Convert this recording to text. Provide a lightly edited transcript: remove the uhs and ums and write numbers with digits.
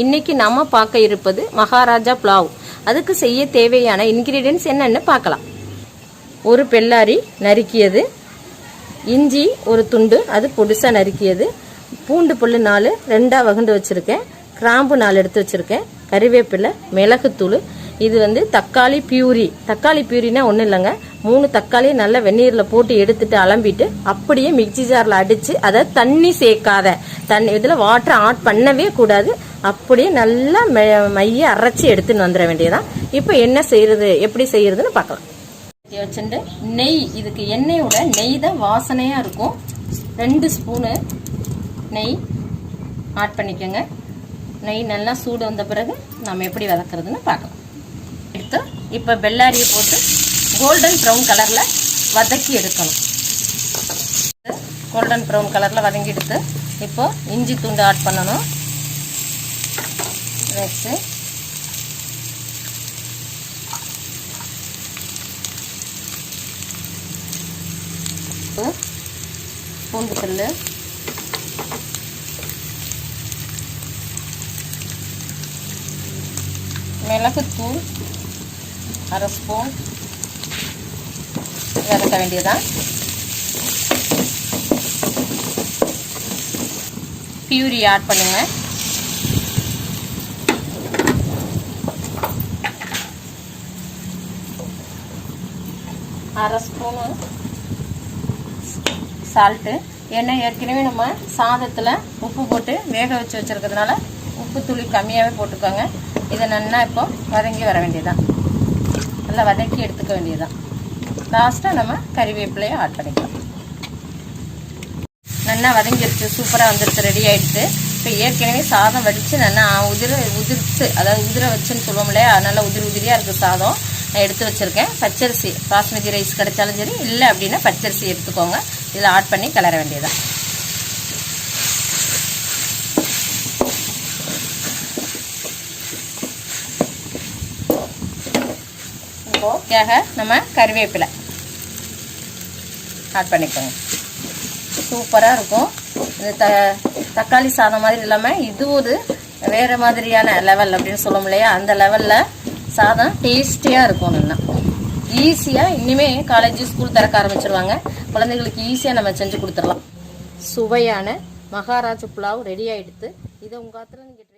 இன்னைக்கு நாம பார்க்க இருப்பது மகாராஜா புலாவ். அதுக்கு செய்ய தேவையான இன்கிரீடியன்ஸ் என்னன்னு பார்க்கலாம். ஒரு பெல்லாரி நறுக்கியது, இஞ்சி ஒரு துண்டு அது பொடிசா நறுக்கியது, பூண்டு புல்லு 4 2 வகுண்டு வச்சிருக்கேன், கிராம்பு 4 எடுத்து வச்சிருக்கேன், கறிவேப்பிலை, மிளகுத்தூள். இது தக்காளி பியூரி. தக்காளி பியூரினா ஒன்றும் இல்லைங்க, 3 தக்காளி நல்லா வெந்நீரில் போட்டு எடுத்துட்டு அலம்பிட்டு அப்படியே மிக்சி ஜாரில் அடித்து, அதை தண்ணி சேர்க்காத தண்ணி இதில் வாட்டர் ஆட் பண்ணவே கூடாது, அப்படியே நல்லா மைய அரைச்சி எடுத்துன்னு வந்துட வேண்டியதான். இப்போ என்ன செய்யறது, எப்படி செய்யறதுன்னு பார்க்கலாம். வச்சுட்டு நெய், இதுக்கு எண்ணெயோட நெய் தான் வாசனையாக இருக்கும். 2 ஸ்பூனு நெய் ஆட் பண்ணிக்கோங்க. நெய் நல்லா சூடு வந்த பிறகு நம்ம எப்படி வதக்குறதுன்னு பார்க்கலாம். எடுத்து இப்போ பெல்லாரியை போட்டு கோல்டன் ப்ரௌன் கலரில் வதக்கி எடுக்கணும். கோல்டன் ப்ரௌன் கலரில் வதங்கி எடுத்து இப்போ இஞ்சி துண்டு ஆட் பண்ணணும். நெக்ஸ்ட்டு பூண்டு புல்லு, மிளகுத்தூள் 1/2 ஸ்பூன் வதக்க வேண்டியதான். பியூரி ஆட் பண்ணுங்க. அரை ஸ்பூனு சால்ட்டு. ஏன்னா ஏற்கனவே நம்ம சாதத்தில் உப்பு போட்டு வேக வச்சு வச்சுருக்கிறதுனால உப்பு துளி கம்மியாகவே போட்டுக்கோங்க. இதை நல்லா இப்போ வதங்கி வர வேண்டியதான், நல்லா வதக்கி எடுத்துக்க வேண்டியதான். லாஸ்ட்டாக நம்ம கறிவேப்பிலையை ஆட் பண்ணிக்கலாம். நல்லா வதங்கிடுச்சு, சூப்பராக வந்துடுச்சு, ரெடி ஆகிடுச்சு. இப்போ ஏற்கனவே சாதம் வடித்து நல்லா உதிர்த்து, அதாவது உதிர வச்சுன்னு சொல்லுவோம் இல்லையா, நல்லா உதிரியாக இருக்குது சாதம். நான் எடுத்து வச்சுருக்கேன். பச்சரிசி பாஸ்மதி ரைஸ் கிடைச்சாலும் சரி, இல்லை அப்படின்னா பச்சரிசி எடுத்துக்கோங்க. இதில் ஆட் பண்ணி கிளற வேண்டியதான். இப்போக்காக நம்ம கறிவேப்பிலை ஆட் பண்ணிக்கோங்க. சூப்பராக இருக்கும். இது தக்காளி சாதம் மாதிரி இல்லாமல் இது ஒரு வேறு மாதிரியான லெவல் அப்படின்னு சொல்லும் இல்லையா, அந்த லெவலில் சாதம் டேஸ்டியாக இருக்கும். நல்லா ஈஸியாக இனிமேல் காலேஜ் ஸ்கூல் திறக்க ஆரம்பிச்சிருவாங்க, குழந்தைகளுக்கு ஈஸியாக நம்ம செஞ்சு கொடுத்துடலாம். சுவையான மகாராஜா புலாவ் ரெடி ஆகிடுது. இதை உங்கள் ஆத்துல நீங்கள்